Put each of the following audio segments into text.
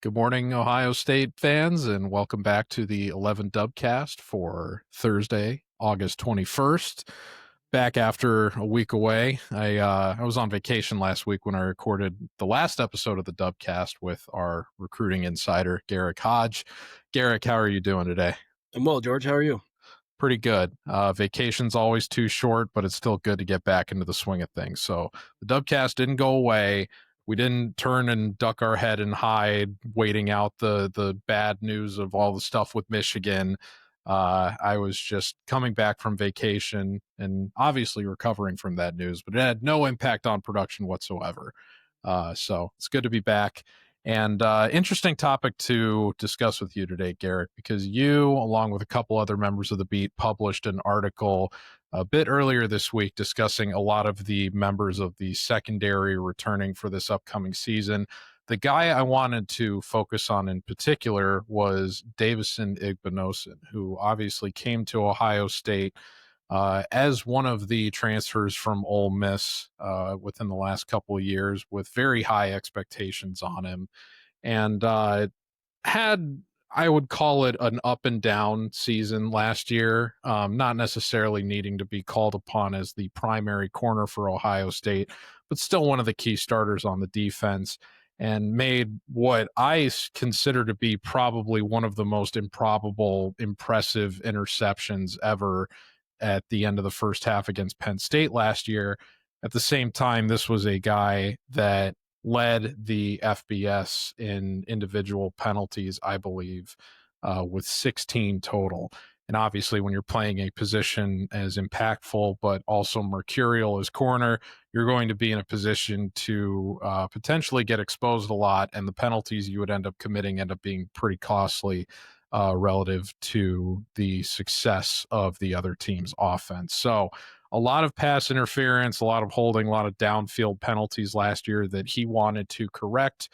Good morning, Ohio State fans, and welcome back to the 11 Dubcast for Thursday, August 21st. Back after a week away. I was on vacation last week when I recorded the last episode of the Dubcast with our recruiting insider, Garrick Hodge. Garrick, how are you doing today? I'm well, George. How are you? Pretty good. Vacation's always too short, but it's still good to get back into the swing of things. So the Dubcast didn't go away. We didn't turn and duck our head and hide, waiting out the bad news of all the stuff with Michigan. I was just coming back from vacation and obviously recovering from that news, but it had no impact on production whatsoever. So it's good to be back. And interesting topic to discuss with you today, Garrett, because you, along with a couple other members of the beat, published an article a bit earlier this week discussing a lot of the members of the secondary returning for this upcoming season. The guy I wanted to focus on in particular was Davison Igbinosun, who obviously came to Ohio State as one of the transfers from Ole Miss within the last couple of years, with very high expectations on him, and had, I would call it, an up and down season last year, not necessarily needing to be called upon as the primary corner for Ohio State, but still one of the key starters on the defense, and made what I consider to be probably one of the most improbable, impressive interceptions ever at the end of the first half against Penn State last year. At the same time, this was a guy that led the FBS in individual penalties, I believe, with 16 total. And obviously, when you're playing a position as impactful but also mercurial as corner, you're going to be in a position to potentially get exposed a lot, and the penalties you would end up committing end up being pretty costly relative to the success of the other team's offense. So a lot of pass interference, a lot of holding, a lot of downfield penalties last year that he wanted to correct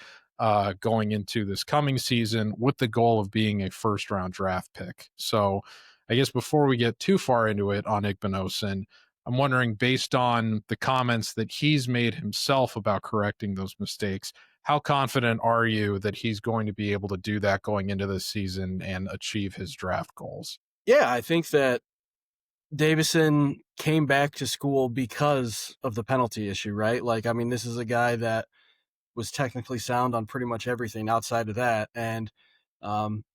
going into this coming season with the goal of being a first-round draft pick. So I guess before we get too far into it on Igbinosun, I'm wondering, based on the comments that he's made himself about correcting those mistakes, how confident are you that he's going to be able to do that going into this season and achieve his draft goals? Yeah, I think that Davison came back to school because of the penalty issue, right? Like, I mean, this is a guy that was technically sound on pretty much everything outside of that. And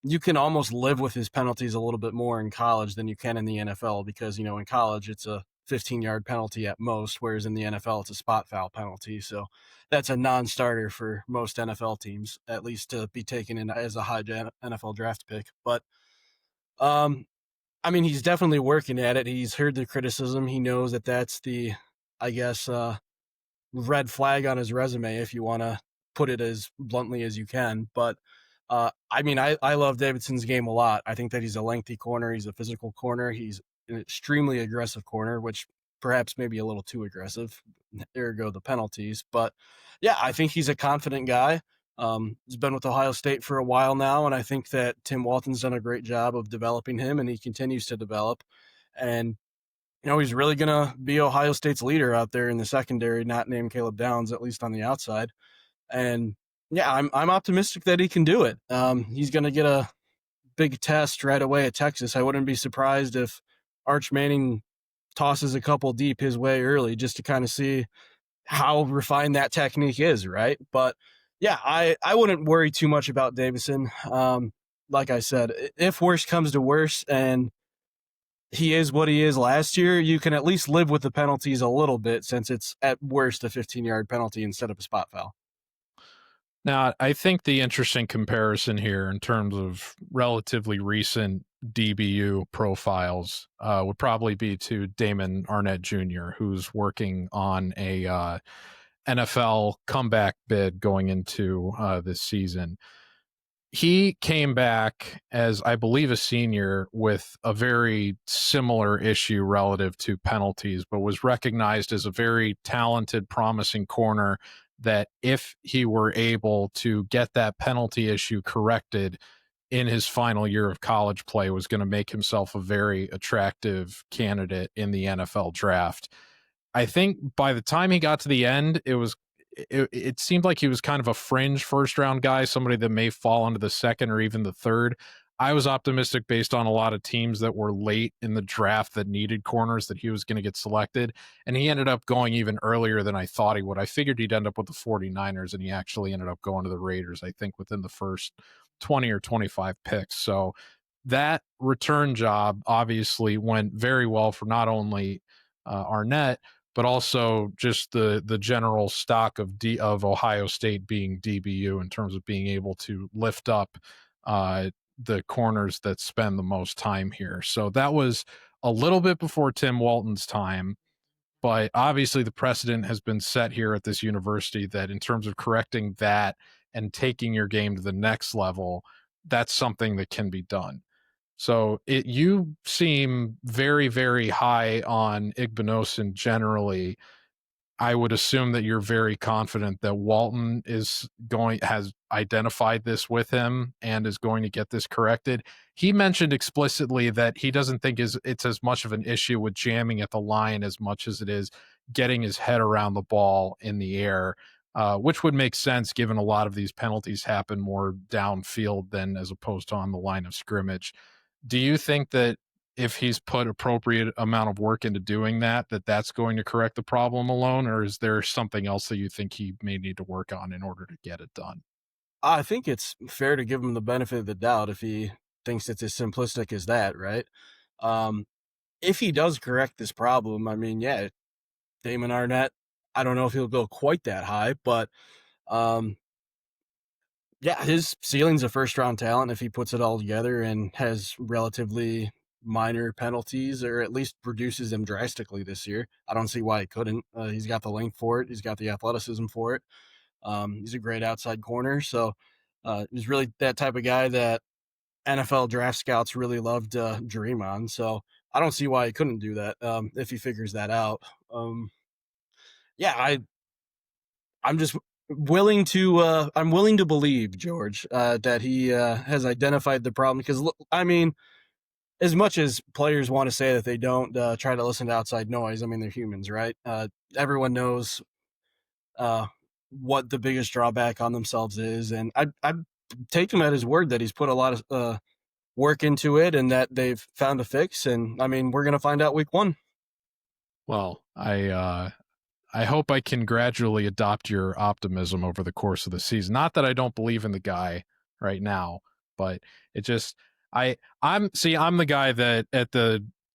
you can almost live with his penalties a little bit more in college than you can in the NFL because, you know, in college it's a 15-yard penalty at most, whereas in the NFL it's a spot foul penalty. So that's a non-starter for most NFL teams, at least to be taken in as a high NFL draft pick. But um, I mean, he's definitely working at it. He's heard the criticism. He knows that that's the, I guess, red flag on his resume, if you want to put it as bluntly as you can. But I mean, I love Davidson's game a lot. I think that he's a lengthy corner. He's a physical corner. He's an extremely aggressive corner, which perhaps maybe a little too aggressive. There go the penalties. But yeah, I think he's a confident guy. He's been with Ohio State for a while now, and I think that Tim Walton's done a great job of developing him, and he continues to develop. And you know, he's really going to be Ohio State's leader out there in the secondary, not named Caleb Downs, at least on the outside. And yeah, I'm optimistic that he can do it. He's going to get a big test right away at Texas. I wouldn't be surprised if Arch Manning tosses a couple deep his way early just to kind of see how refined that technique is, right? But yeah, I wouldn't worry too much about Davison. Like I said, if worse comes to worse and he is what he is last year, you can at least live with the penalties a little bit since it's at worst a 15-yard penalty instead of a spot foul. Now, I think the interesting comparison here in terms of relatively recent DBU profiles would probably be to Damon Arnette Jr., who's working on a NFL comeback bid going into this season. He came back as, I believe, a senior with a very similar issue relative to penalties, but was recognized as a very talented, promising corner that if he were able to get that penalty issue corrected in his final year of college play, was going to make himself a very attractive candidate in the NFL draft. I think by the time he got to the end, it seemed like he was kind of a fringe first round guy, somebody that may fall into the second or even the third. I was optimistic based on a lot of teams that were late in the draft that needed corners that he was going to get selected. And he ended up going even earlier than I thought he would. I figured he'd end up with the 49ers, and he actually ended up going to the Raiders, I think, within the first 20 or 25 picks. So that return job obviously went very well for not only Arnette, but also just the general stock of Ohio State being DBU in terms of being able to lift up the corners that spend the most time here. So that was a little bit before Tim Walton's time, but obviously the precedent has been set here at this university that in terms of correcting that and taking your game to the next level, that's something that can be done. So you seem very, very high on Igbinosun generally. I would assume that you're very confident that Walton has identified this with him and is going to get this corrected. He mentioned explicitly that he doesn't think it's as much of an issue with jamming at the line as much as it is getting his head around the ball in the air, which would make sense given a lot of these penalties happen more downfield than as opposed to on the line of scrimmage. Do you think that if he's put appropriate amount of work into doing that, that's going to correct the problem alone, or is there something else that you think he may need to work on in order to get it done? I think it's fair to give him the benefit of the doubt if he thinks it's as simplistic as that, right? Um, if he does correct this problem, I mean, yeah, Damon Arnette, I don't know if he'll go quite that high, but um, yeah, his ceiling's a first round talent if he puts it all together and has relatively minor penalties or at least reduces them drastically this year. I don't see why he couldn't. He's got the length for it, he's got the athleticism for it. He's a great outside corner. So he's really that type of guy that NFL draft scouts really love to dream on. So I don't see why he couldn't do that if he figures that out. Yeah, I'm just I'm willing to believe, George, that he has identified the problem because I mean, as much as players want to say that they don't try to listen to outside noise, I mean they're humans, right? Everyone knows uh, what the biggest drawback on themselves is, and I take him at his word that he's put a lot of work into it and that they've found a fix. And I mean, we're gonna find out week 1. Well, I hope I can gradually adopt your optimism over the course of the season. Not that I don't believe in the guy right now, but it just I'm the guy that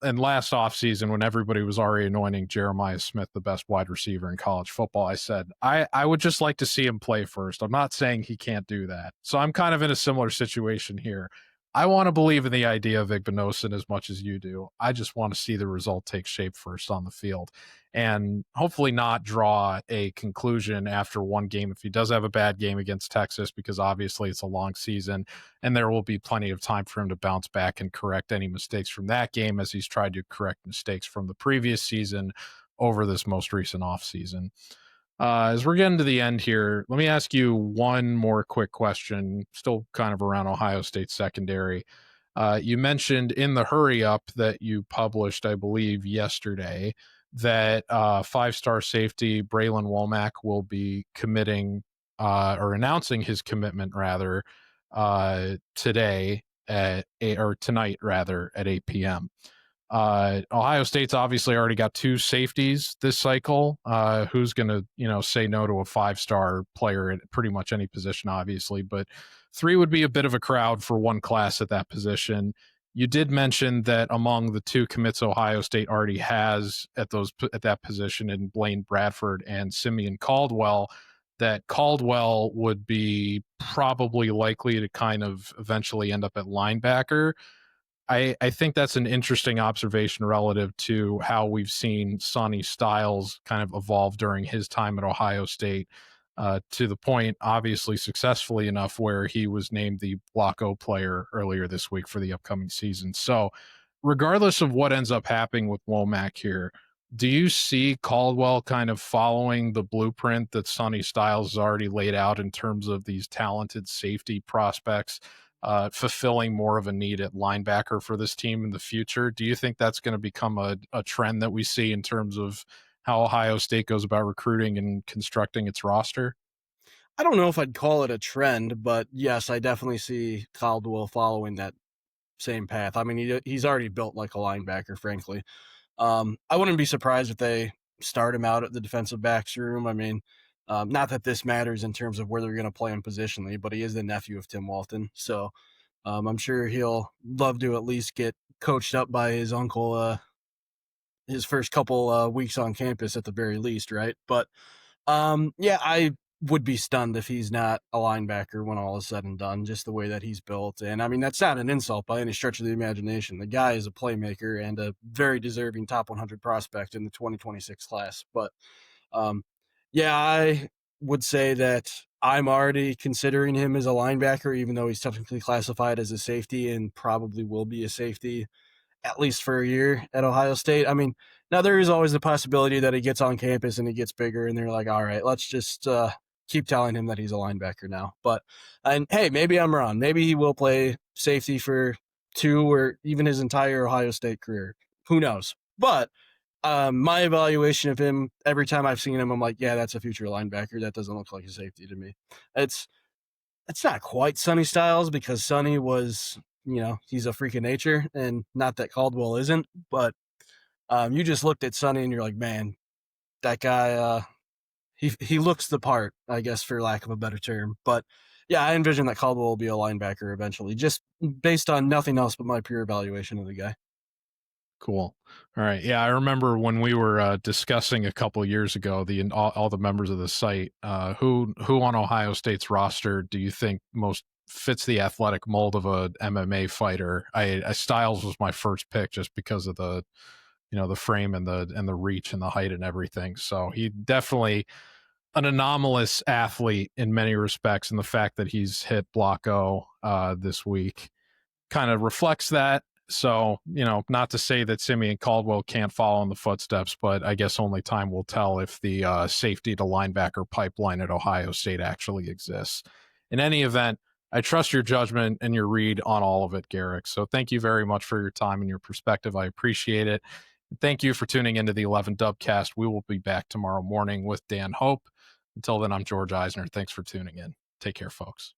last offseason when everybody was already anointing Jeremiah Smith the best wide receiver in college football, I said I would just like to see him play first. I'm not saying he can't do that. So I'm kind of in a similar situation here. I want to believe in the idea of Igbinosun as much as you do. I just want to see the result take shape first on the field and hopefully not draw a conclusion after one game if he does have a bad game against Texas, because obviously it's a long season and there will be plenty of time for him to bounce back and correct any mistakes from that game as he's tried to correct mistakes from the previous season over this most recent offseason. As we're getting to the end here, let me ask you one more quick question, still kind of around Ohio State secondary. You mentioned in the hurry up that you published, I believe, yesterday, that five-star safety Braylon Womack will be committing or announcing his commitment rather today or tonight rather at 8 p.m. Ohio State's obviously already got 2 safeties this cycle. Who's going to, say no to a 5-star player at pretty much any position, obviously, but 3 would be a bit of a crowd for one class at that position. You did mention that among the 2 commits Ohio State already has at that position in Blaine Bradford and Simeon Caldwell, that Caldwell would be probably likely to kind of eventually end up at linebacker. I think that's an interesting observation relative to how we've seen Sonny Styles kind of evolve during his time at Ohio State, to the point, obviously successfully enough, where he was named the Block O player earlier this week for the upcoming season. So regardless of what ends up happening with Womack here, do you see Caldwell kind of following the blueprint that Sonny Styles has already laid out in terms of these talented safety prospects, fulfilling more of a need at linebacker for this team in the future? Do you think that's going to become a trend that we see in terms of how Ohio State goes about recruiting and constructing its roster? I don't know if I'd call it a trend, but yes, I definitely see Caldwell following that same path. I mean, he's already built like a linebacker, frankly. I wouldn't be surprised if they start him out at the defensive backs room. I mean, not that this matters in terms of where they're going to play him positionally, but he is the nephew of Tim Walton. So I'm sure he'll love to at least get coached up by his uncle his first couple weeks on campus at the very least, right? But yeah, I would be stunned if he's not a linebacker when all is said and done, just the way that he's built. And I mean, that's not an insult by any stretch of the imagination. The guy is a playmaker and a very deserving top 100 prospect in the 2026 class. But yeah, I would say that I'm already considering him as a linebacker, even though he's technically classified as a safety and probably will be a safety at least for a year at Ohio State. I mean, now there is always the possibility that he gets on campus and he gets bigger and they're like, all right, let's just keep telling him that he's a linebacker now. But, and hey, maybe I'm wrong. Maybe he will play safety for 2 or even his entire Ohio State career. Who knows? But my evaluation of him, every time I've seen him, I'm like, yeah, that's a future linebacker. That doesn't look like a safety to me. It's not quite Sonny Styles because Sonny was, he's a freak of nature, and not that Caldwell isn't, but you just looked at Sonny and you're like, man, that guy, he looks the part, I guess, for lack of a better term. But yeah, I envision that Caldwell will be a linebacker eventually, just based on nothing else but my pure evaluation of the guy. Cool. All right. Yeah, I remember when we were discussing a couple of years ago, all the members of the site, who on Ohio State's roster do you think most fits the athletic mold of a MMA fighter? I Styles was my first pick just because of the frame and the reach and the height and everything. So he definitely an anomalous athlete in many respects, and the fact that he's hit block O this week kind of reflects that. So, not to say that Simeon Caldwell can't follow in the footsteps, but I guess only time will tell if the safety to linebacker pipeline at Ohio State actually exists. In any event, I trust your judgment and your read on all of it, Garrick. So thank you very much for your time and your perspective. I appreciate it. Thank you for tuning into the 11 Dubcast. We will be back tomorrow morning with Dan Hope. Until then, I'm George Eisner. Thanks for tuning in. Take care, folks.